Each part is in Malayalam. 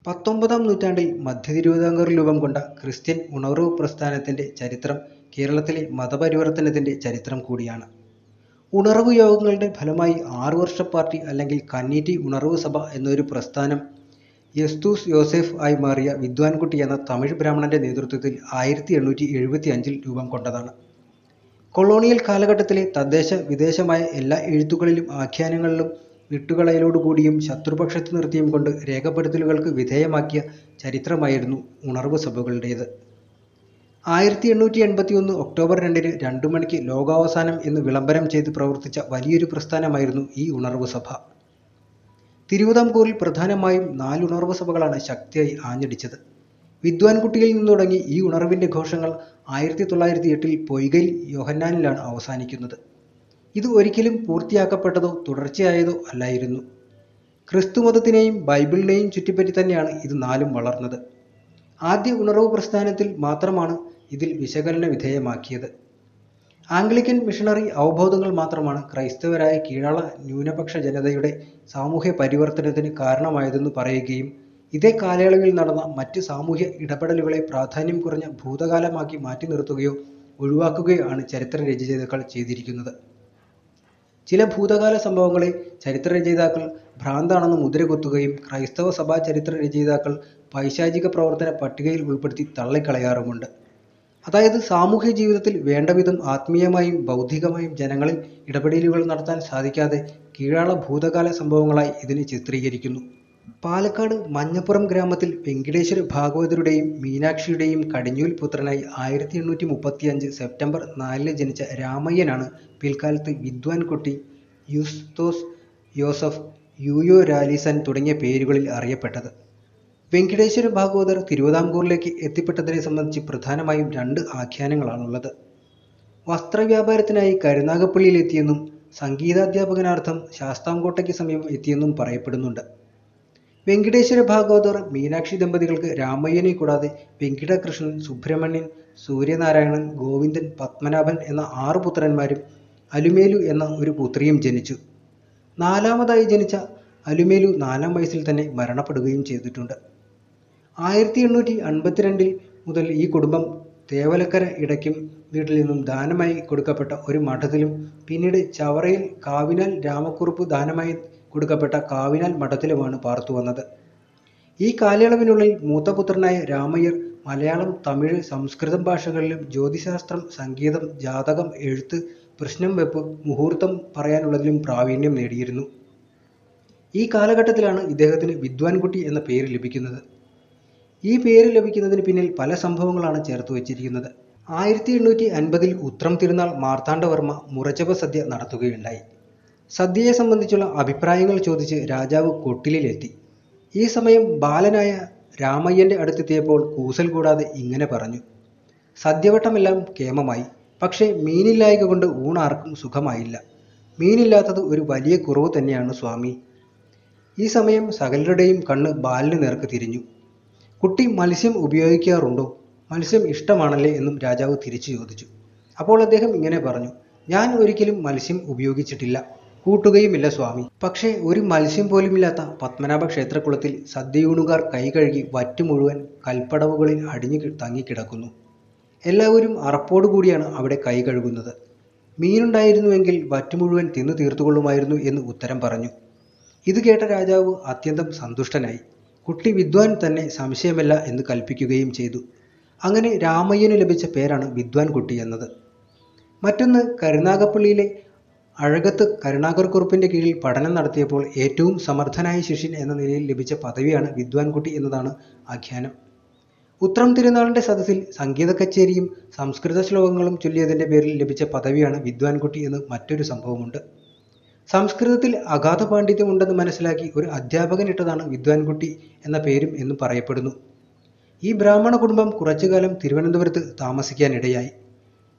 19-ാം നൂറ്റാണ്ടിൽ മധ്യതിരുവിതാംകൂറിൽ രൂപം കൊണ്ട ക്രിസ്ത്യൻ ഉണർവ് പ്രസ്ഥാനത്തിന്റെ ചരിത്രം കേരളത്തിലെ മതപരിവർത്തനത്തിന്റെ ചരിത്രം കൂടിയാണ്. ഉണർവ് യോഗങ്ങളുടെ ഫലമായി 6 വർഷ പാർട്ടി അല്ലെങ്കിൽ കന്നീറ്റി ഉണർവ് സഭ എന്നൊരു പ്രസ്ഥാനം യസ്തൂസ് യോസേഫ് ആയി മാറിയ വിദ്വാൻകുട്ടി എന്ന തമിഴ് ബ്രാഹ്മണന്റെ നേതൃത്വത്തിൽ 1875-ൽ രൂപം കൊണ്ടതാണ്. കൊളോണിയൽ കാലഘട്ടത്തിലെ തദ്ദേശ വിദേശമായ എല്ലാ എഴുത്തുകളിലും ആഖ്യാനങ്ങളിലും വിട്ടുകളയലോടുകൂടിയും ശത്രുപക്ഷത്ത് നിർത്തിയും കൊണ്ട് രേഖപ്പെടുത്തലുകൾക്ക് വിധേയമാക്കിയ ചരിത്രമായിരുന്നു ഉണർവ് സഭകളുടേത്. 1881 ഒക്ടോബർ 2-ന് 2 മണിക്ക് ലോകാവസാനം എന്ന് വിളംബരം ചെയ്ത് പ്രവർത്തിച്ച വലിയൊരു പ്രസ്ഥാനമായിരുന്നു ഈ ഉണർവ് സഭ. തിരുവിതാംകൂറിൽ പ്രധാനമായും 4 ഉണർവ് സഭകളാണ് ശക്തിയായി ആഞ്ഞടിച്ചത്. വിദ്വാൻകുട്ടിയിൽ നിന്നു തുടങ്ങി ഈ ഉണർവിന്റെ ഘോഷങ്ങൾ 1908-ൽ പൊയ്കയിൽ യോഹന്നാനിലാണ് അവസാനിക്കുന്നത്. ഇത് ഒരിക്കലും പൂർത്തിയാക്കപ്പെട്ടതോ തുടർച്ചയായതോ അല്ലായിരുന്നു. ക്രിസ്തുമതത്തിനെയും ബൈബിളിനെയും ചുറ്റിപ്പറ്റി തന്നെയാണ് ഇത് നാലും വളർന്നത്. ആദ്യ ഉണർവ് പ്രസ്ഥാനത്തിൽ മാത്രമാണ് ഇതിൽ വിശകലന വിധേയമാക്കിയത്. ആംഗ്ലിക്കൻ മിഷണറി അവബോധങ്ങൾ മാത്രമാണ് ക്രൈസ്തവരായ കീഴാള ന്യൂനപക്ഷ ജനതയുടെ സാമൂഹ്യ പരിവർത്തനത്തിന് കാരണമായതെന്ന് പറയുകയും ഇതേ കാലയളവിൽ നടന്ന മറ്റ് സാമൂഹ്യ ഇടപെടലുകളെ പ്രാധാന്യം കുറഞ്ഞ ഭൂതകാലമാക്കി മാറ്റി നിർത്തുകയോ ഒഴിവാക്കുകയോ ആണ് ചരിത്രരചയിതാക്കൾ ചെയ്തിരിക്കുന്നത്. ചില ഭൂതകാല സംഭവങ്ങളെ ചരിത്രരചയിതാക്കൾ ഭ്രാന്താണെന്ന് മുദ്രകുത്തുകയും ക്രൈസ്തവ സഭാ ചരിത്രരചയിതാക്കൾ പൈശാചിക പ്രവർത്തന പട്ടികയിൽ ഉൾപ്പെടുത്തി തള്ളിക്കളയാറുമുണ്ട്. അതായത് സാമൂഹ്യ ജീവിതത്തിൽ വേണ്ടവിധം ആത്മീയമായും ബൗദ്ധികമായും ജനങ്ങളിൽ ഇടപെടലുകൾ നടത്താൻ സാധിക്കാതെ കീഴാള ഭൂതകാല സംഭവങ്ങളായി ഇതിനെ ചിത്രീകരിക്കുന്നു. പാലക്കാട് മഞ്ഞപ്പുറം ഗ്രാമത്തിൽ വെങ്കിടേശ്വര ഭാഗവതരുടെയും മീനാക്ഷിയുടെയും കടിഞ്ഞൂൽ പുത്രനായി 1835 സെപ്റ്റംബർ 4-ന് ജനിച്ച രാമയ്യനാണ് പിൽക്കാലത്ത് വിദ്വാൻകുട്ടി, യുസ്തോസ് യോസഫ്, യൂയോ രാലിസൻ തുടങ്ങിയ പേരുകളിൽ അറിയപ്പെട്ടത്. വെങ്കിടേശ്വര ഭാഗവതർ തിരുവിതാംകൂറിലേക്ക് എത്തിപ്പെട്ടതിനെ സംബന്ധിച്ച് പ്രധാനമായും 2 ആഖ്യാനങ്ങളാണുള്ളത്. വസ്ത്രവ്യാപാരത്തിനായി കരുനാഗപ്പള്ളിയിൽ എത്തിയെന്നും സംഗീതാധ്യാപകനാർത്ഥം ശാസ്താംകോട്ടയ്ക്ക് സമീപം എത്തിയെന്നും പറയപ്പെടുന്നുണ്ട്. വെങ്കിടേശ്വര ഭാഗവതർ മീനാക്ഷി ദമ്പതികൾക്ക് രാമയ്യനെ കൂടാതെ വെങ്കിടകൃഷ്ണൻ, സുബ്രഹ്മണ്യൻ, സൂര്യനാരായണൻ, ഗോവിന്ദൻ, പത്മനാഭൻ എന്ന 6 പുത്രന്മാരും അലുമേലു എന്ന ഒരു പുത്രിയും ജനിച്ചു. 4-മതായി ജനിച്ച അലുമേലു 4-ാം വയസ്സിൽ തന്നെ മരണപ്പെടുകയും ചെയ്തിട്ടുണ്ട്. 1852 മുതൽ ഈ കുടുംബം തേവലക്കര ഇടയ്ക്കും വീട്ടിൽ നിന്നും ദാനമായി കൊടുക്കപ്പെട്ട ഒരു മഠത്തിലും പിന്നീട് ചവറയിൽ കാവിനാൽ രാമക്കുറുപ്പ് ദാനമായി കൊടുക്കപ്പെട്ട കാവിനാൽ മഠത്തിലുമാണ് പാർത്തുവന്നത്. ഈ കാലയളവിനുള്ളിൽ മൂത്തപുത്രനായ രാമയ്യർ മലയാളം, തമിഴ്, സംസ്കൃതം ഭാഷകളിലും ജ്യോതിശാസ്ത്രം, സംഗീതം, ജാതകം, എഴുത്ത്, പ്രശ്നം വെപ്പ്, മുഹൂർത്തം പറയാനുള്ളതിലും പ്രാവീണ്യം നേടിയിരുന്നു. ഈ കാലഘട്ടത്തിലാണ് ഇദ്ദേഹത്തിന് വിദ്വാൻകുട്ടി എന്ന പേര് ലഭിക്കുന്നത്. ഈ പേര് ലഭിക്കുന്നതിന് പിന്നിൽ പല സംഭവങ്ങളാണ് ചേർത്ത് വച്ചിരിക്കുന്നത്. 1850-ൽ ഉത്രം തിരുനാൾ മാർത്താണ്ഡവർമ്മ മുറജപ സദ്യ നടത്തുകയുണ്ടായി. സദ്യയെ സംബന്ധിച്ചുള്ള അഭിപ്രായങ്ങൾ ചോദിച്ച് രാജാവ് കൊട്ടിലിലെത്തി. ഈ സമയം ബാലനായ രാമയ്യന്റെ അടുത്തെത്തിയപ്പോൾ കൂസൽ കൂടാതെ ഇങ്ങനെ പറഞ്ഞു: സദ്യവട്ടമെല്ലാം കേമമായി, പക്ഷേ മീനില്ലായ്ക കൊണ്ട് ഊണാർക്കും സുഖമായില്ല. മീനില്ലാത്തത് ഒരു വലിയ കുറവ് തന്നെയാണ് സ്വാമി. ഈ സമയം സകലരുടെയും കണ്ണ് ബാലന് നേർക്ക് തിരിഞ്ഞു. കുട്ടി മത്സ്യം ഉപയോഗിക്കാറുണ്ടോ? മത്സ്യം ഇഷ്ടമാണല്ലേ എന്നും രാജാവ് തിരിച്ചു ചോദിച്ചു. അപ്പോൾ അദ്ദേഹം ഇങ്ങനെ പറഞ്ഞു: ഞാൻ ഒരിക്കലും മത്സ്യം ഉപയോഗിച്ചിട്ടില്ല, കൂട്ടുകയുമില്ല സ്വാമി. പക്ഷേ ഒരു മത്സ്യം പോലുമില്ലാത്ത പത്മനാഭ ക്ഷേത്രക്കുളത്തിൽ സദ്യയൂണുകാർ കൈ കഴുകി വറ്റു മുഴുവൻ കൽപ്പടവുകളിൽ അടിഞ്ഞു തങ്ങിക്കിടക്കുന്നു. എല്ലാവരും അറപ്പോടുകൂടിയാണ് അവിടെ കൈ കഴുകുന്നത്. മീനുണ്ടായിരുന്നുവെങ്കിൽ വറ്റു മുഴുവൻ തിന്നു തീർത്തുകൊള്ളുമായിരുന്നു എന്ന് ഉത്തരം പറഞ്ഞു. ഇത് കേട്ട രാജാവ് അത്യന്തം സന്തുഷ്ടനായി. കുട്ടി വിദ്വാൻ തന്നെ, സംശയമല്ല എന്ന് കൽപ്പിക്കുകയും ചെയ്തു. അങ്ങനെ രാമയ്യന് ലഭിച്ച പേരാണ് വിദ്വാൻകുട്ടി എന്നത്. മറ്റൊന്ന്, കരുനാഗപ്പള്ളിയിലെ അഴകത്ത് കരുണാകർക്കുറുപ്പിന്റെ കീഴിൽ പഠനം നടത്തിയപ്പോൾ ഏറ്റവും സമർത്ഥനായ ശിഷ്യൻ എന്ന നിലയിൽ ലഭിച്ച പദവിയാണ് വിദ്വാൻകുട്ടി എന്നതാണ് ആഖ്യാനം. ഉത്രം തിരുനാളിന്റെ സദസ്സിൽ സംഗീത കച്ചേരിയും സംസ്കൃത ശ്ലോകങ്ങളും ചൊല്ലിയതിന്റെ പേരിൽ ലഭിച്ച പദവിയാണ് വിദ്വാൻകുട്ടി എന്ന് മറ്റൊരു സംഭവമുണ്ട്. സംസ്കൃതത്തിൽ അഗാധ പാണ്ഡിത്യം ഉണ്ടെന്ന് മനസ്സിലാക്കി ഒരു അധ്യാപകൻ ഇട്ടതാണ് വിദ്വാൻകുട്ടി എന്ന പേരും എന്ന് പറയപ്പെടുന്നു. ഈ ബ്രാഹ്മണ കുടുംബം കുറച്ചുകാലം തിരുവനന്തപുരത്ത് താമസിക്കാനിടയായി.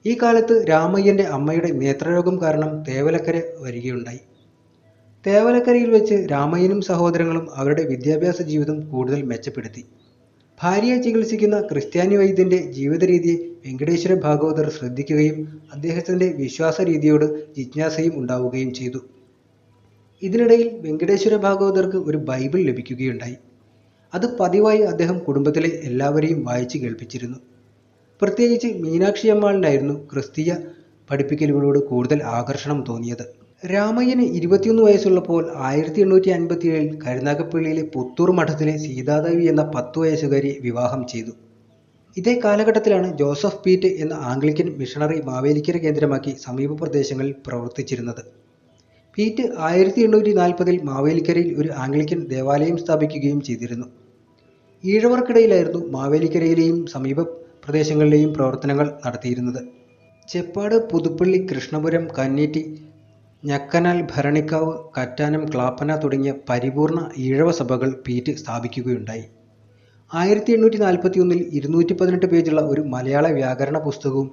ഈ കാലത്ത് രാമയ്യന്റെ അമ്മയുടെ നേത്രരോഗം കാരണം തേവലക്കര വരികയുണ്ടായി. തേവലക്കരയിൽ വെച്ച് രാമയ്യനും സഹോദരങ്ങളും അവരുടെ വിദ്യാഭ്യാസ ജീവിതം കൂടുതൽ മെച്ചപ്പെടുത്തി. ഭാര്യയെ ചികിത്സിക്കുന്ന ക്രിസ്ത്യാനി വൈദ്യന്റെ ജീവിത രീതിയെ വെങ്കടേശ്വര ഭാഗവതർ ശ്രദ്ധിക്കുകയും അദ്ദേഹത്തിന്റെ വിശ്വാസ രീതിയോട് ജിജ്ഞാസയും ഉണ്ടാവുകയും ചെയ്തു. ഇതിനിടയിൽ വെങ്കടേശ്വര ഭാഗവതർക്ക് ഒരു ബൈബിൾ ലഭിക്കുകയുണ്ടായി. അത് പതിവായി അദ്ദേഹം കുടുംബത്തിലെ എല്ലാവരെയും വായിച്ചു കേൾപ്പിച്ചിരുന്നു. പ്രത്യേകിച്ച് മീനാക്ഷിയമ്മാളിനായിരുന്നു ക്രിസ്തീയ പഠിപ്പിക്കലുകളോട് കൂടുതൽ ആകർഷണം തോന്നിയത്. രാമയ്യന് 21 വയസ്സുള്ളപ്പോൾ 1857 കരുനാഗപ്പള്ളിയിലെ പുത്തൂർ മഠത്തിലെ സീതാദേവി എന്ന 10 വയസ്സുകാരിയെ വിവാഹം ചെയ്തു. ഇതേ കാലഘട്ടത്തിലാണ് ജോസഫ് പീറ്റ് എന്ന ആംഗ്ലിക്കൻ മിഷണറി മാവേലിക്കര കേന്ദ്രമാക്കി സമീപ പ്രദേശങ്ങളിൽ പ്രവർത്തിച്ചിരുന്നത്. പീറ്റ് 1840 മാവേലിക്കരയിൽ ഒരു ആംഗ്ലിക്കൻ ദേവാലയം സ്ഥാപിക്കുകയും ചെയ്തിരുന്നു. ഈഴവർക്കിടയിലായിരുന്നു മാവേലിക്കരയിലെയും സമീപ പ്രദേശങ്ങളിലെയും പ്രവർത്തനങ്ങൾ നടത്തിയിരുന്നത്. ചെപ്പാട്, പുതുപ്പള്ളി, കൃഷ്ണപുരം, കന്നീറ്റി, ഞക്കനാൽ, ഭരണിക്കാവ്, കറ്റാനം, ക്ലാപ്പന തുടങ്ങിയ പരിപൂർണ ഈഴവ സഭകൾ പീറ്റ് സ്ഥാപിക്കുകയുണ്ടായി. 1841 218 പേജുള്ള ഒരു മലയാള വ്യാകരണ പുസ്തകവും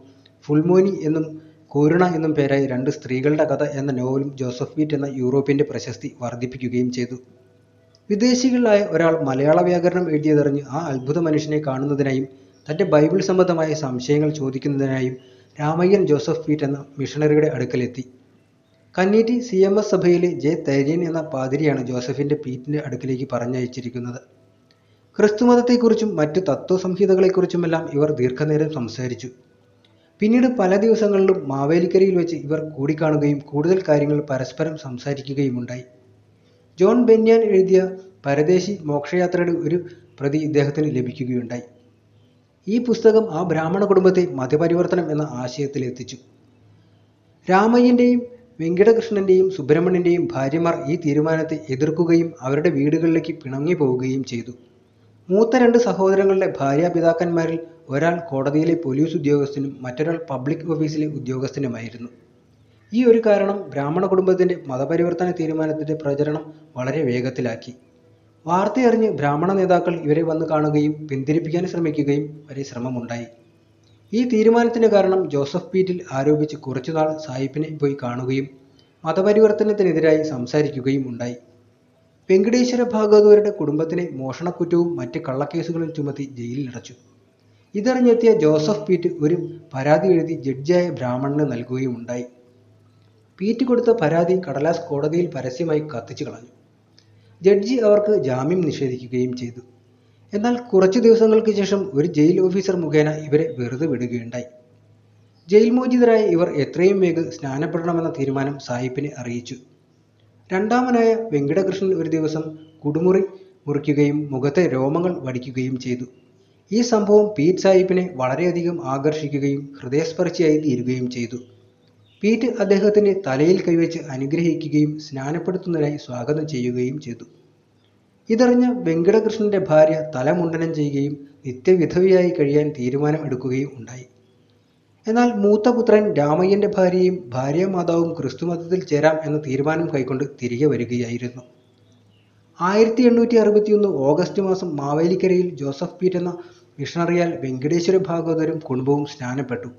ഫുൾമോനി എന്നും കോരുണ എന്നും പേരായി 2 സ്ത്രീകളുടെ കഥ എന്ന നോവലും ജോസഫ് പീറ്റ് എന്ന യൂറോപ്യൻ്റെ പ്രശസ്തി വർദ്ധിപ്പിക്കുകയും ചെയ്തു. വിദേശികളായ ഒരാൾ മലയാള വ്യാകരണം എഴുതിയതറിഞ്ഞ് ആ അത്ഭുത മനുഷ്യനെ കാണുന്നതിനായും തൻ്റെ ബൈബിൾ സംബന്ധമായ സംശയങ്ങൾ ചോദിക്കുന്നതിനായും രാമയ്യൻ ജോസഫ് പീറ്റ് എന്ന മിഷണറിയുടെ അടുക്കലെത്തി. കന്നീറ്റി CMS സഭയിലെ ജെ തൈര്യൻ എന്ന പാതിരിയാണ് ജോസഫിൻ്റെ പീറ്റിൻ്റെ അടുക്കിലേക്ക് പറഞ്ഞയച്ചിരിക്കുന്നത്. ക്രിസ്തുമതത്തെക്കുറിച്ചും മറ്റു തത്വസംഹിതകളെക്കുറിച്ചുമെല്ലാം ഇവർ ദീർഘനേരം സംസാരിച്ചു. പിന്നീട് പല ദിവസങ്ങളിലും മാവേലിക്കരയിൽ വെച്ച് ഇവർ കൂടിക്കാണുകയും കൂടുതൽ കാര്യങ്ങൾ പരസ്പരം സംസാരിക്കുകയുമുണ്ടായി. ജോൺ ബെന്യാൻ എഴുതിയ പരദേശി മോക്ഷയാത്രയുടെ ഒരു പ്രതി ഇദ്ദേഹത്തിന് ലഭിക്കുകയുണ്ടായി. ഈ പുസ്തകം ആ ബ്രാഹ്മണ കുടുംബത്തെ മതപരിവർത്തനം എന്ന ആശയത്തിലെത്തിച്ചു. രാമയ്യൻ്റെയും വെങ്കിടകൃഷ്ണൻ്റെയും സുബ്രഹ്മണ്യൻ്റെയും ഭാര്യമാർ ഈ തീരുമാനത്തെ എതിർക്കുകയും അവരുടെ വീടുകളിലേക്ക് പിണങ്ങിപ്പോവുകയും ചെയ്തു. മൂത്ത 2 സഹോദരങ്ങളുടെ ഭാര്യാപിതാക്കന്മാരിൽ ഒരാൾ കോടതിയിലെ പോലീസ് ഉദ്യോഗസ്ഥനും മറ്റൊരാൾ പബ്ലിക് ഓഫീസിലെ ഉദ്യോഗസ്ഥനുമായിരുന്നു. ഈ ഒരു കാരണം ബ്രാഹ്മണ കുടുംബത്തിൻ്റെ മതപരിവർത്തന തീരുമാനത്തിൻ്റെ പ്രചരണം വളരെ വേഗത്തിലാക്കി. വാർത്തയറിഞ്ഞ് ബ്രാഹ്മണ നേതാക്കൾ ഇവരെ വന്ന് കാണുകയും പിന്തിരിപ്പിക്കാൻ ശ്രമിക്കുകയും വരെ ശ്രമമുണ്ടായി. ഈ തീരുമാനത്തിന് കാരണം ജോസഫ് പീറ്റിൽ ആരോപിച്ച് കുറച്ചുനാൾ സായിപ്പിനെ പോയി കാണുകയും മതപരിവർത്തനത്തിനെതിരായി സംസാരിക്കുകയും ഉണ്ടായി. വെങ്കടേശ്വര ഭാഗവതരുടെ കുടുംബത്തിനെ മോഷണക്കുറ്റവും മറ്റ് കള്ളക്കേസുകളും ചുമത്തി ജയിലിലടച്ചു. ഇതറിഞ്ഞെത്തിയ ജോസഫ് പീറ്റ് ഒരു പരാതി എഴുതി ജഡ്ജിയായ ബ്രാഹ്മണന് നൽകുകയുമുണ്ടായി. പീറ്റ് കൊടുത്ത പരാതി കടലാസ് കോടതിയിൽ പരസ്യമായി കത്തിച്ചു കളഞ്ഞു. ജഡ്ജി അവർക്ക് ജാമ്യം നിഷേധിക്കുകയും ചെയ്തു. എന്നാൽ കുറച്ചു ദിവസങ്ങൾക്ക് ശേഷം ഒരു ജയിൽ ഓഫീസർ മുഖേന ഇവരെ വെറുതെ വിടുകയുണ്ടായി. ജയിൽ മോചിതരായ ഇവർ എത്രയും വേഗം സ്നാനപ്പെടണമെന്ന തീരുമാനം സായിപ്പിനെ അറിയിച്ചു. രണ്ടാമനായ വെങ്കിടകൃഷ്ണൻ ഒരു ദിവസം കുടുമുറി മുറിക്കുകയും മുഖത്തെ രോമങ്ങൾ വടിക്കുകയും ചെയ്തു. ഈ സംഭവം പീറ്റ് സായിപ്പിനെ വളരെയധികം ആകർഷിക്കുകയും ഹൃദയസ്പർശിയായി തീരുകയും ചെയ്തു. പീറ്റ് അദ്ദേഹത്തിൻ്റെ തലയിൽ കൈവച്ച് അനുഗ്രഹിക്കുകയും സ്നാനപ്പെടുത്തുന്നതിനായി സ്വാഗതം ചെയ്യുകയും ചെയ്തു. ഇതറിഞ്ഞ വെങ്കിടകൃഷ്ണൻ്റെ ഭാര്യ തലമുണ്ടനം ചെയ്യുകയും നിത്യവിധവയായി കഴിയാൻ തീരുമാനം എടുക്കുകയും ഉണ്ടായി. എന്നാൽ മൂത്ത പുത്രൻ രാമയ്യൻ്റെ ഭാര്യയും ഭാര്യാമാതാവും ക്രിസ്തുമതത്തിൽ ചേരാം എന്ന തീരുമാനം കൈക്കൊണ്ട് തിരികെ വരികയായിരുന്നു. 1861 ഓഗസ്റ്റ് മാസം മാവേലിക്കരയിൽ ജോസഫ് പീറ്റ് എന്ന മിഷണറിയാൽ വെങ്കടേശ്വര ഭാഗവതരും കുടുംബവും സ്നാനപ്പെട്ടു.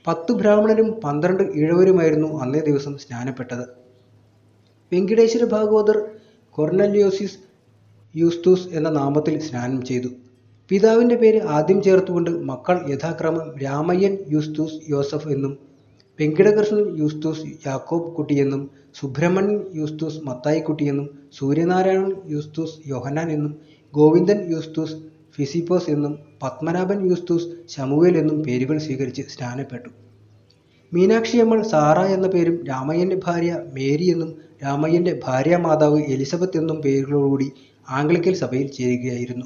10 ബ്രാഹ്മണരും 12 ഈഴവരുമായിരുന്നു അന്നേ ദിവസം സ്നാനപ്പെട്ടത്. വെങ്കടേശ്വര ഭാഗവതർ കൊർണല്യോസിസ് യൂസ്തൂസ് എന്ന നാമത്തിൽ സ്നാനം ചെയ്തു. പിതാവിൻ്റെ പേര് ആദ്യം ചേർത്തുകൊണ്ട് മക്കൾ യഥാക്രമം രാമയ്യൻ യൂസ്തൂസ് യോസഫ് എന്നും വെങ്കിടകൃഷ്ണൻ യൂസ്തൂസ് യാക്കോബ് കുട്ടിയെന്നും സുബ്രഹ്മണ്യൻ യൂസ്തൂസ് മത്തായിക്കുട്ടിയെന്നും സൂര്യനാരായണൻ യൂസ്തൂസ് യോഹന്നാൻ എന്നും ഗോവിന്ദൻ യൂസ്തൂസ് ഫിസിപ്പോസ് എന്നും പത്മനാഭൻ യൂസ്തൂസ് ശമുവേൽ എന്നും പേരുകൾ സ്വീകരിച്ച് സ്നാനപ്പെട്ടു. മീനാക്ഷിയമ്മൾ സാറ എന്ന പേരും രാമയ്യൻ്റെ ഭാര്യ മേരി എന്നും രാമയ്യൻ്റെ ഭാര്യാമാതാവ് എലിസബത്ത് എന്നും പേരുകളോടുകൂടി ആംഗ്ലിക്കൻ സഭയിൽ ചേരുകയായിരുന്നു.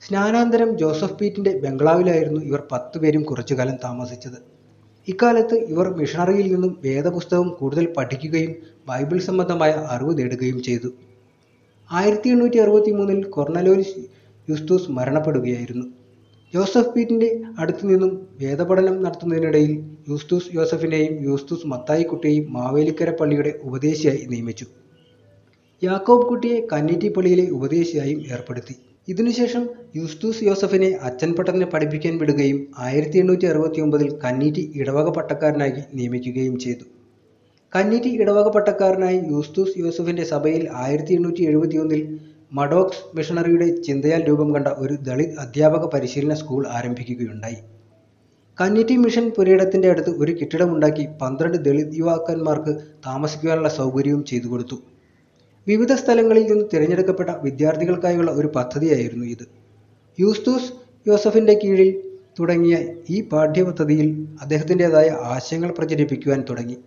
സ്നാനാനന്തരം ജോസഫ് പീറ്റിൻ്റെ ബംഗ്ലാവിലായിരുന്നു ഇവർ 10 പേരും കുറച്ചുകാലം താമസിച്ചത്. ഇക്കാലത്ത് ഇവർ മിഷണറിയിൽ നിന്നും വേദപുസ്തകം കൂടുതൽ പഠിക്കുകയും ബൈബിൾ സംബന്ധമായ അറിവ് നേടുകയും ചെയ്തു. 1863 കൊർണലോസ് യൂസ്തൂസ് മരണപ്പെടുകയായിരുന്നു. ജോസഫ് പീറ്റിൻ്റെ അടുത്തു നിന്നും വേദപഠനം നടത്തുന്നതിനിടയിൽ യൂസ്തൂസ് യോസഫിനെയും യൂസ്തൂസ് മത്തായിക്കുട്ടിയെയും മാവേലിക്കര പള്ളിയുടെ ഉപദേശിയായി നിയമിച്ചു. യാക്കോബ് കുട്ടിയെ കന്നീറ്റി പള്ളിയിലെ ഉപദേശിയായും ഏർപ്പെടുത്തി. ഇതിനുശേഷം യൂസ്തൂസ് യോസഫിനെ അച്ഛൻ പട്ടത്തിന് പഠിപ്പിക്കാൻ വിടുകയും 1869 കന്നീറ്റി ഇടവക പട്ടക്കാരനായി നിയമിക്കുകയും ചെയ്തു. കന്നീറ്റി ഇടവക പട്ടക്കാരനായി യൂസ്തൂസ് യോസഫിൻ്റെ സഭയിൽ 1871 മഡോക്സ് മിഷണറിയുടെ ചിന്തയാൽ രൂപം കണ്ട ഒരു ദളിത് അധ്യാപക പരിശീലന സ്കൂൾ ആരംഭിക്കുകയുണ്ടായി. കന്നീറ്റി മിഷൻ പുരയിടത്തിൻ്റെ അടുത്ത് ഒരു കെട്ടിടമുണ്ടാക്കി 12 ദളിത് യുവാക്കന്മാർക്ക് താമസിക്കുവാനുള്ള സൗകര്യവും ചെയ്തു കൊടുത്തു. വിവിധ സ്ഥലങ്ങളിൽ നിന്ന് തിരഞ്ഞെടുക്കപ്പെട്ട വിദ്യാർത്ഥികൾക്കായുള്ള ഒരു പദ്ധതിയായിരുന്നു ഇത്. യൂസ്തൂസ് യോസഫിന്റെ കീഴിൽ തുടങ്ങിയ ഈ പാഠ്യപദ്ധതിയിൽ അദ്ദേഹത്തിൻ്റെതായ ആശയങ്ങൾ പ്രചരിപ്പിക്കുവാൻ തുടങ്ങി.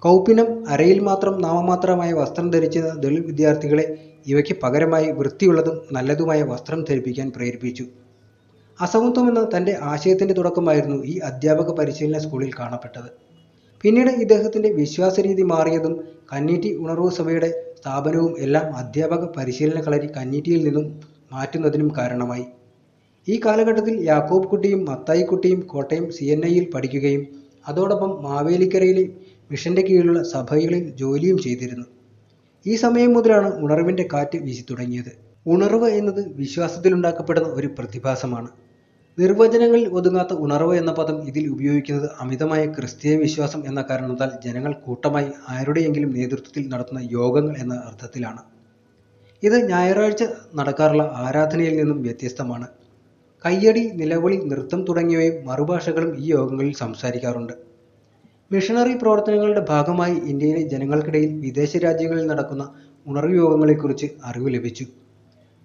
കൗപീനം, അരയിൽ മാത്രം നാമമാത്രമായ വസ്ത്രം ധരിച്ചിരുന്ന ദളിത് വിദ്യാർത്ഥികളെ ഇവയ്ക്ക് പകരമായി വൃത്തിയുള്ളതും നല്ലതുമായ വസ്ത്രം ധരിപ്പിക്കാൻ പ്രേരിപ്പിച്ചു. അസമത്വം എന്ന തൻ്റെ ആശയത്തിൻ്റെ തുടക്കമായിരുന്നു ഈ അധ്യാപക പരിശീലന സ്കൂളിൽ കാണപ്പെട്ടത്. പിന്നീട് ഇദ്ദേഹത്തിൻ്റെ വിശ്വാസരീതി മാറിയതും കന്നീറ്റി ഉണർവ് സഭയുടെ സ്ഥാപനവും എല്ലാം അധ്യാപക പരിശീലന കളരി കന്നീറ്റിയിൽ നിന്നും മാറ്റുന്നതിനും കാരണമായി. ഈ കാലഘട്ടത്തിൽ യാക്കോബ് കുട്ടിയും മത്തായി കുട്ടിയും കോട്ടയം CNIയിൽ പഠിക്കുകയും അതോടൊപ്പം മാവേലിക്കരയിലെ മിഷന്റെ കീഴിലുള്ള സഭകളിൽ ജോലിയും ചെയ്തിരുന്നു. ഈ സമയം മുതലാണ് ഉണർവിൻ്റെ കാറ്റ് വീശിത്തുടങ്ങിയത്. ഉണർവ് എന്നത് വിശ്വാസത്തിലുണ്ടാക്കപ്പെടുന്ന ഒരു പ്രതിഭാസമാണ്. നിർവചനങ്ങളിൽ ഒതുങ്ങാത്ത ഉണർവ് എന്ന പദം ഇതിൽ ഉപയോഗിക്കുന്നത് അമിതമായ ക്രിസ്തീയ വിശ്വാസം എന്ന കാരണത്താൽ ജനങ്ങൾ കൂട്ടമായി ആരുടെയെങ്കിലും നേതൃത്വത്തിൽ നടത്തുന്ന യോഗങ്ങൾ എന്ന അർത്ഥത്തിലാണ്. ഇത് ഞായറാഴ്ച നടക്കാറുള്ള ആരാധനയിൽ നിന്നും വ്യത്യസ്തമാണ്. കയ്യടി, നിലവിളി, നൃത്തം തുടങ്ങിയവയും മറുഭാഷകളും ഈ യോഗങ്ങളിൽ സംസാരിക്കാറുണ്ട്. മിഷണറി പ്രവർത്തനങ്ങളുടെ ഭാഗമായി ഇന്ത്യയിലെ ജനങ്ങൾക്കിടയിൽ വിദേശ രാജ്യങ്ങളിൽ നടക്കുന്ന ഉണർവ് യോഗങ്ങളെക്കുറിച്ച് അറിവ് ലഭിച്ചു.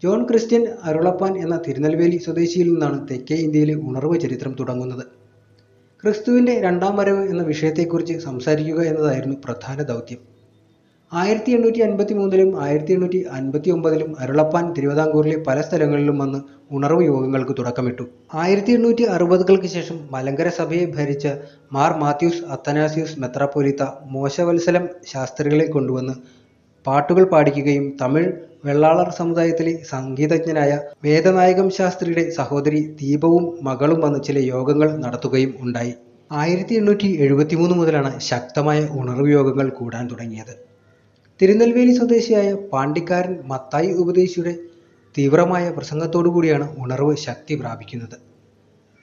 ജോൺ ക്രിസ്ത്യൻ അരുളപ്പാൻ എന്ന തിരുനെൽവേലി സ്വദേശിയിൽ നിന്നാണ് തെക്കേ ഇന്ത്യയിലെ ഉണർവ് ചരിത്രം തുടങ്ങുന്നത്. ക്രിസ്തുവിൻ്റെ രണ്ടാം വരവ് എന്ന വിഷയത്തെക്കുറിച്ച് സംസാരിക്കുക എന്നതായിരുന്നു പ്രധാന ദൗത്യം. 1853-ലും 1859-ലും അരുളപ്പാൻ തിരുവിതാംകൂറിലെ പല സ്ഥലങ്ങളിലും വന്ന് ഉണർവ് യോഗങ്ങൾക്ക് തുടക്കമിട്ടു. 1860-കൾക്ക് ശേഷം മലങ്കര സഭയെ ഭരിച്ച മാർ മാത്യൂസ് അത്തനാസ്യൂസ് മെത്രാപ്പോലീത്ത മോശവത്സലം ശാസ്ത്രികളെ കൊണ്ടുവന്ന് പാട്ടുകൾ പാടിക്കുകയും തമിഴ് വെള്ളാളർ സമുദായത്തിലെ സംഗീതജ്ഞനായ വേദനായകം ശാസ്ത്രിയുടെ സഹോദരി ദീപവും മകളും വന്ന് ചില യോഗങ്ങൾ നടത്തുകയും ഉണ്ടായി. 1873 മുതലാണ് ശക്തമായ ഉണർവ് യോഗങ്ങൾ കൂടാൻ തുടങ്ങിയത്. തിരുനെൽവേലി സ്വദേശിയായ പാണ്ടിക്കാരൻ മത്തായി ഉപദേശിയുടെ തീവ്രമായ പ്രസംഗത്തോടുകൂടിയാണ് ഉണർവ് ശക്തി പ്രാപിക്കുന്നത്.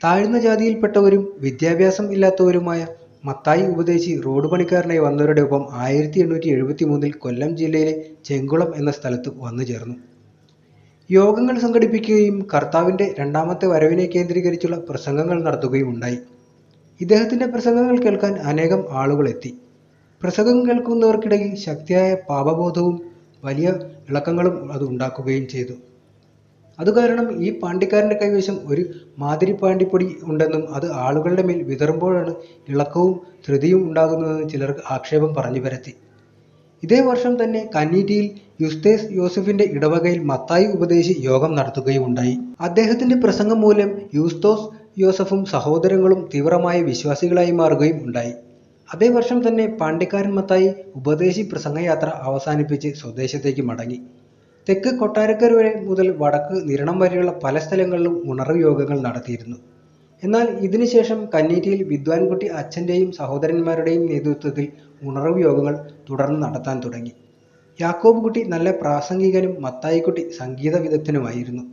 താഴ്ന്ന ജാതിയിൽപ്പെട്ടവരും വിദ്യാഭ്യാസം ഇല്ലാത്തവരുമായ മത്തായി ഉപദേശി റോഡ് പണിക്കാരനായി വന്നവരുടെ ഒപ്പം 1873-ൽ കൊല്ലം ജില്ലയിലെ ചെങ്കുളം എന്ന സ്ഥലത്ത് വന്നു ചേർന്നു. യോഗങ്ങൾ സംഘടിപ്പിക്കുകയും കർത്താവിൻ്റെ രണ്ടാമത്തെ വരവിനെ കേന്ദ്രീകരിച്ചുള്ള പ്രസംഗങ്ങൾ നടത്തുകയും ഉണ്ടായി. ഇദ്ദേഹത്തിൻ്റെ പ്രസംഗങ്ങൾ കേൾക്കാൻ അനേകം ആളുകൾ എത്തി. പ്രസംഗം കേൾക്കുന്നവർക്കിടയിൽ ശക്തിയായ പാപബോധവും വലിയ ഇളക്കങ്ങളും അത് ഉണ്ടാക്കുകയും ചെയ്തു. അതുകാരണം ഈ പാണ്ടിക്കാരൻ്റെ കൈവശം ഒരു മാതിരിപ്പാണ്ടിപ്പൊടി ഉണ്ടെന്നും അത് ആളുകളുടെ മേൽ വിതറുമ്പോഴാണ് ഇളക്കവും ധൃതിയും ഉണ്ടാകുന്നതെന്ന് ചിലർക്ക് ആക്ഷേപം പറഞ്ഞു പരത്തി. ഇതേ വർഷം തന്നെ കന്നീറ്റിയിൽ യൂസ്തേസ് യോസഫിൻ്റെ ഇടവകയിൽ മത്തായി ഉപദേശി യോഗം നടത്തുകയും ഉണ്ടായി. അദ്ദേഹത്തിൻ്റെ പ്രസംഗം മൂലം യൂസ്തോസ് യോസഫും സഹോദരങ്ങളും തീവ്രമായ വിശ്വാസികളായി മാറുകയും ഉണ്ടായി. അതേ വർഷം തന്നെ പാണ്ടിക്കാരൻ മത്തായി ഉപദേശി പ്രസംഗയാത്ര അവസാനിപ്പിച്ച് സ്വദേശത്തേക്ക് മടങ്ങി. തെക്ക് കൊട്ടാരക്കര വരെ മുതൽ വടക്ക് നിരണം വരെയുള്ള പല സ്ഥലങ്ങളിലും ഉണർവ് യോഗങ്ങൾ നടത്തിയിരുന്നു. എന്നാൽ ഇതിനുശേഷം കന്നീറ്റിയിൽ വിദ്വാൻകുട്ടി അച്ഛൻ്റെയും സഹോദരന്മാരുടെയും നേതൃത്വത്തിൽ ഉണർവ് യോഗങ്ങൾ തുടർന്ന് നടത്താൻ തുടങ്ങി. യാക്കോബ് കുട്ടി നല്ല പ്രാസംഗികനും മത്തായിക്കുട്ടി സംഗീത വിദഗ്ധനുമായിരുന്നു.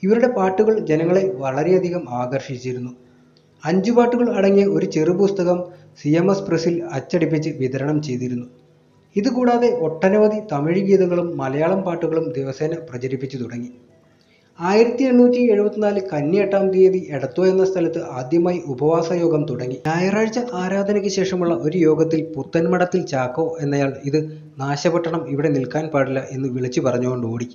ഇവരുടെ പാട്ടുകൾ ജനങ്ങളെ വളരെയധികം ആകർഷിച്ചിരുന്നു. 5 പാട്ടുകൾ അടങ്ങിയ ഒരു ചെറുപുസ്തകം CMS പ്രസിൽ അച്ചടിപ്പിച്ച് വിതരണം ചെയ്തിരുന്നു. ഇതുകൂടാതെ ഒട്ടനവധി തമിഴ് ഗീതങ്ങളും മലയാളം പാട്ടുകളും ദിവസേന പ്രചരിപ്പിച്ചു തുടങ്ങി. 1874 കന്നി 8-ാം തീയതി എടത്വ എന്ന സ്ഥലത്ത് ആദ്യമായി ഉപവാസ യോഗം തുടങ്ങി. ഞായറാഴ്ച ആരാധനയ്ക്ക് ശേഷമുള്ള ഒരു യോഗത്തിൽ പുത്തൻമഠത്തിൽ ചാക്കോ എന്നയാൾ ഇത് നാശപട്ടണം, ഇവിടെ നിൽക്കാൻ പാടില്ല എന്ന് വിളിച്ചു പറഞ്ഞുകൊണ്ട് ഓടി.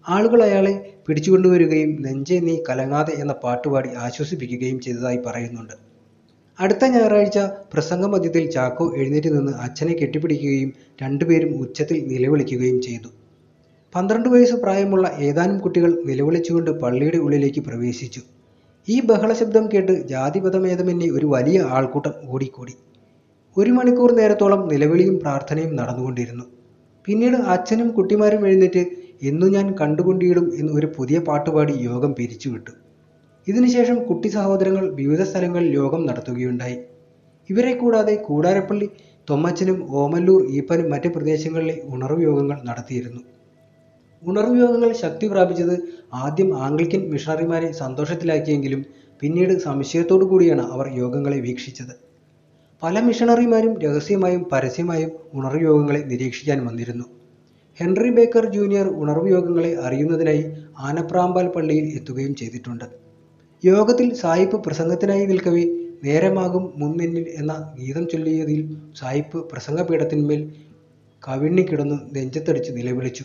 ആളുകൾ അയാളെ പിടിച്ചുകൊണ്ടുവരികയും നെഞ്ചേ നീ കലങ്ങാതെ എന്ന പാട്ടുപാടി ആശ്വസിപ്പിക്കുകയും ചെയ്തതായി പറയുന്നുണ്ട്. അടുത്ത ഞായറാഴ്ച പ്രസംഗമധ്യത്തിൽ ചാക്കോ എഴുന്നേറ്റ് നിന്ന് അച്ഛനെ കെട്ടിപ്പിടിക്കുകയും രണ്ടുപേരും ഉച്ചത്തിൽ നിലവിളിക്കുകയും ചെയ്തു. 12 വയസ്സ് പ്രായമുള്ള ഏതാനും കുട്ടികൾ നിലവിളിച്ചുകൊണ്ട് പള്ളിയുടെ ഉള്ളിലേക്ക് പ്രവേശിച്ചു. ഈ ബഹളശബ്ദം കേട്ട് ജാതിമതഭേദമന്യേ ഒരു വലിയ ആൾക്കൂട്ടം ഓടിക്കൂടി. 1 മണിക്കൂർ നേരത്തോളം നിലവിളിയും പ്രാർത്ഥനയും നടന്നുകൊണ്ടിരുന്നു. പിന്നീട് അച്ഛനും കുട്ടിമാരും എഴുന്നേറ്റ് എന്നു ഞാൻ കണ്ടുകൊണ്ടിടും എന്ന് ഒരു പുതിയ പാട്ടുപാടി യോഗം പിരിച്ചുവിട്ടു. ഇതിനുശേഷം കുട്ടി സഹോദരങ്ങൾ വിവിധ സ്ഥലങ്ങളിൽ യോഗം നടത്തുകയുണ്ടായി. ഇവരെ കൂടാതെ കൂടാരപ്പള്ളി തൊമ്മച്ചനും ഓമല്ലൂർ ഈപ്പനും മറ്റ് പ്രദേശങ്ങളിലെ ഉണർവ് യോഗങ്ങൾ നടത്തിയിരുന്നു. ഉണർവ് യോഗങ്ങൾ ശക്തി പ്രാപിച്ചത് ആദ്യം ആംഗ്ലിക്കൻ മിഷണറിമാരെ സന്തോഷത്തിലാക്കിയെങ്കിലും പിന്നീട് സംശയത്തോടു കൂടിയാണ് അവർ യോഗങ്ങളെ വീക്ഷിച്ചത്. പല മിഷണറിമാരും രഹസ്യമായും പരസ്യമായും ഉണർവ് യോഗങ്ങളെ നിരീക്ഷിക്കാൻ വന്നിരുന്നു. ഹെൻറി ബേക്കർ ജൂനിയർ ഉണർവ് യോഗങ്ങളെ അറിയുന്നതിനായി ആനപ്രാമ്പാൽ പള്ളിയിൽ എത്തുകയും ചെയ്തിട്ടുണ്ട്. യോഗത്തിൽ സായിപ്പ് പ്രസംഗത്തിനായി നിൽക്കവേ നേരമാകും മുൻനിന്നിൽ എന്ന ഗീതം ചൊല്ലിയതിൽ സായിപ്പ് പ്രസംഗപീഠത്തിന്മേൽ കവിണ്ണിക്കിടന്നു നെഞ്ചത്തടിച്ച് നിലവിളിച്ചു.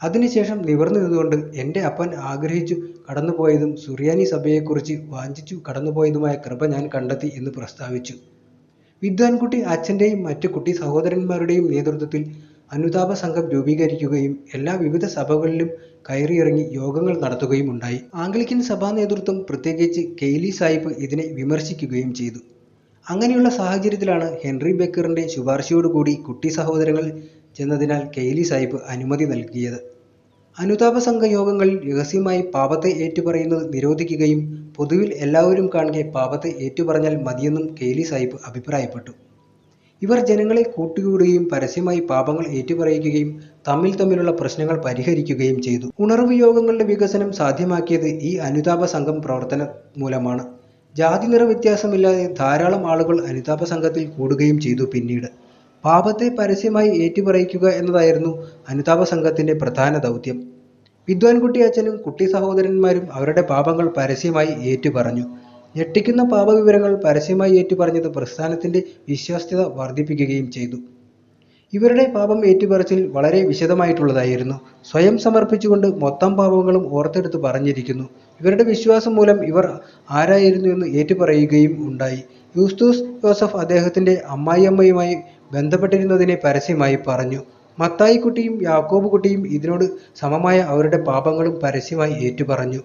അതിനുശേഷം നിവർന്നു നിന്നുകൊണ്ട് എൻ്റെ അപ്പൻ ആഗ്രഹിച്ചു കടന്നുപോയതും സുറിയാനി സഭയെക്കുറിച്ച് വാഞ്ചിച്ചു കടന്നുപോയതുമായ കൃപ ഞാൻ കണ്ടെത്തി എന്ന് പ്രസ്താവിച്ചു. വിദ്വാൻകുട്ടി അച്ഛൻ്റെയും മറ്റു കുട്ടി സഹോദരന്മാരുടെയും നേതൃത്വത്തിൽ അനുതാപ സംഘം രൂപീകരിക്കുകയും എല്ലാ വിവിധ സഭകളിലും കയറിയിറങ്ങി യോഗങ്ങൾ നടത്തുകയും ഉണ്ടായി. ആംഗ്ലിക്കൻ സഭാ നേതൃത്വം, പ്രത്യേകിച്ച് കെയ്ലി സാഹിബ്, ഇതിനെ വിമർശിക്കുകയും ചെയ്തു. അങ്ങനെയുള്ള സാഹചര്യത്തിലാണ് ഹെൻറി ബെക്കറിൻ്റെ ശുപാർശയോടുകൂടി കുട്ടി സഹോദരങ്ങൾ ചെന്നതിനാൽ കെയ്ലി സാഹിബ് അനുമതി നൽകിയത്. അനുതാപ സംഘ യോഗങ്ങളിൽ രഹസ്യമായി പാപത്തെ ഏറ്റുപറയുന്നത് നിരോധിക്കുകയും പൊതുവിൽ എല്ലാവരും കാണുകെ പാപത്തെ ഏറ്റുപറഞ്ഞാൽ മതിയെന്നും കെയ്ലി സാഹിബ് അഭിപ്രായപ്പെട്ടു. ഇവർ ജനങ്ങളെ കൂട്ടുകൂടുകയും പരസ്യമായി പാപങ്ങൾ ഏറ്റുപറയിക്കുകയും തമ്മിലുള്ള പ്രശ്നങ്ങൾ പരിഹരിക്കുകയും ചെയ്തു. ഉണർവ് യോഗങ്ങളുടെ വികസനം സാധ്യമാക്കിയത് ഈ അനുതാപ സംഘം പ്രവർത്തനം മൂലമാണ്. ജാതി നിറ വ്യത്യാസമില്ലാതെ ധാരാളം ആളുകൾ അനുതാപ സംഘത്തിൽ കൂടുകയും ചെയ്തു. പിന്നീട് പാപത്തെ പരസ്യമായി ഏറ്റുപറയിക്കുക എന്നതായിരുന്നു അനുതാപ സംഘത്തിൻ്റെ പ്രധാന ദൗത്യം. വിദ്വാൻകുട്ടി അച്ഛനും കുട്ടി സഹോദരന്മാരും അവരുടെ പാപങ്ങൾ പരസ്യമായി ഏറ്റുപറഞ്ഞു. ഞെട്ടിക്കുന്ന പാപവിവരങ്ങൾ പരസ്യമായി ഏറ്റുപറഞ്ഞത് പ്രസ്ഥാനത്തിൻ്റെ വിശ്വാസ്യത വർദ്ധിപ്പിക്കുകയും ചെയ്തു. ഇവരുടെ പാപം ഏറ്റുപറച്ചിൽ വളരെ വിശദമായിട്ടുള്ളതായിരുന്നു. സ്വയം സമർപ്പിച്ചുകൊണ്ട് മൊത്തം പാപങ്ങളും ഓർത്തെടുത്ത് പറഞ്ഞിരിക്കുന്നു. ഇവരുടെ വിശ്വാസം മൂലം ഇവർ ആരായിരുന്നു എന്ന് ഏറ്റുപറയുകയും ഉണ്ടായി. യൂസ്തോസ് യോസഫ് അദ്ദേഹത്തിൻ്റെ അമ്മായിയമ്മയുമായി ബന്ധപ്പെട്ടിരുന്നതിനെ പരസ്യമായി പറഞ്ഞു. മത്തായിക്കുട്ടിയും യാക്കോബ് കുട്ടിയും ഇതിനോട് സമമായ അവരുടെ പാപങ്ങളും പരസ്യമായി ഏറ്റുപറഞ്ഞു.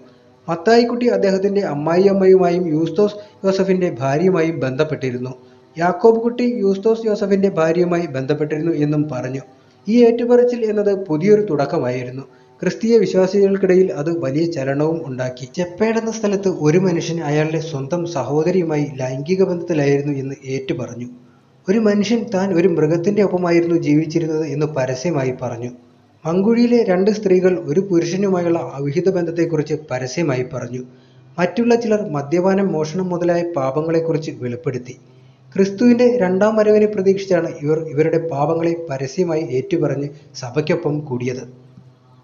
മത്തായിക്കുട്ടി അദ്ദേഹത്തിൻ്റെ അമ്മായിയമ്മയുമായും യൂസ്തോസ് യോസഫിൻ്റെ ഭാര്യയുമായും ബന്ധപ്പെട്ടിരുന്നു. യാക്കോബ് കുട്ടി യൂസ്തോസ് യോസഫിൻ്റെ ഭാര്യയുമായി ബന്ധപ്പെട്ടിരുന്നു എന്നും പറഞ്ഞു. ഈ ഏറ്റുപറച്ചിൽ എന്നത് പുതിയൊരു തുടക്കമായിരുന്നു. ക്രിസ്തീയ വിശ്വാസികൾക്കിടയിൽ അത് വലിയ ചലനവും ഉണ്ടാക്കി. ചെപ്പേഡ് എന്ന സ്ഥലത്ത് ഒരു മനുഷ്യൻ അയാളുടെ സ്വന്തം സഹോദരിയുമായി ലൈംഗിക ബന്ധത്തിലായിരുന്നു എന്ന് ഏറ്റുപറഞ്ഞു. ഒരു മനുഷ്യൻ താൻ ഒരു മൃഗത്തിൻ്റെ ഒപ്പമായിരുന്നു ജീവിച്ചിരുന്നത് എന്ന് പരസ്യമായി പറഞ്ഞു. മങ്കുഴിയിലെ 2 സ്ത്രീകൾ ഒരു പുരുഷനുമായുള്ള അവിഹിത ബന്ധത്തെക്കുറിച്ച് പരസ്യമായി പറഞ്ഞു. മറ്റുള്ള ചിലർ മദ്യപാനം, മോഷണം മുതലായ പാപങ്ങളെക്കുറിച്ച് വെളിപ്പെടുത്തി. ക്രിസ്തുവിൻ്റെ 2ാം വരവിനെ പ്രതീക്ഷിച്ചാണ് ഇവർ ഇവരുടെ പാപങ്ങളെ പരസ്യമായി ഏറ്റുപറഞ്ഞ് സഭയ്ക്കൊപ്പം കൂടിയത്.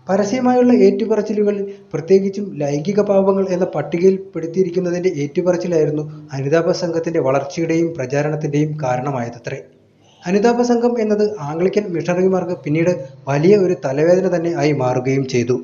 പരസ്യമായുള്ള ഏറ്റുപറച്ചിലുകൾ, പ്രത്യേകിച്ചും ലൈംഗിക പാപങ്ങൾ എന്ന പട്ടികയിൽ പെടുത്തിയിരിക്കുന്നതിൻ്റെ ഏറ്റുപറച്ചിലായിരുന്നു അനുതാപ സംഘത്തിൻ്റെ വളർച്ചയുടെയും പ്രചാരണത്തിൻ്റെയും കാരണമായതത്രേ. അനുതാപ സംഘം എന്നത് ആംഗ്ലിക്കൻ മിഷണറിമാർക്ക് പിന്നീട് വലിയ ഒരു തലവേദന തന്നെ ആയി മാറുകയും ചെയ്തു.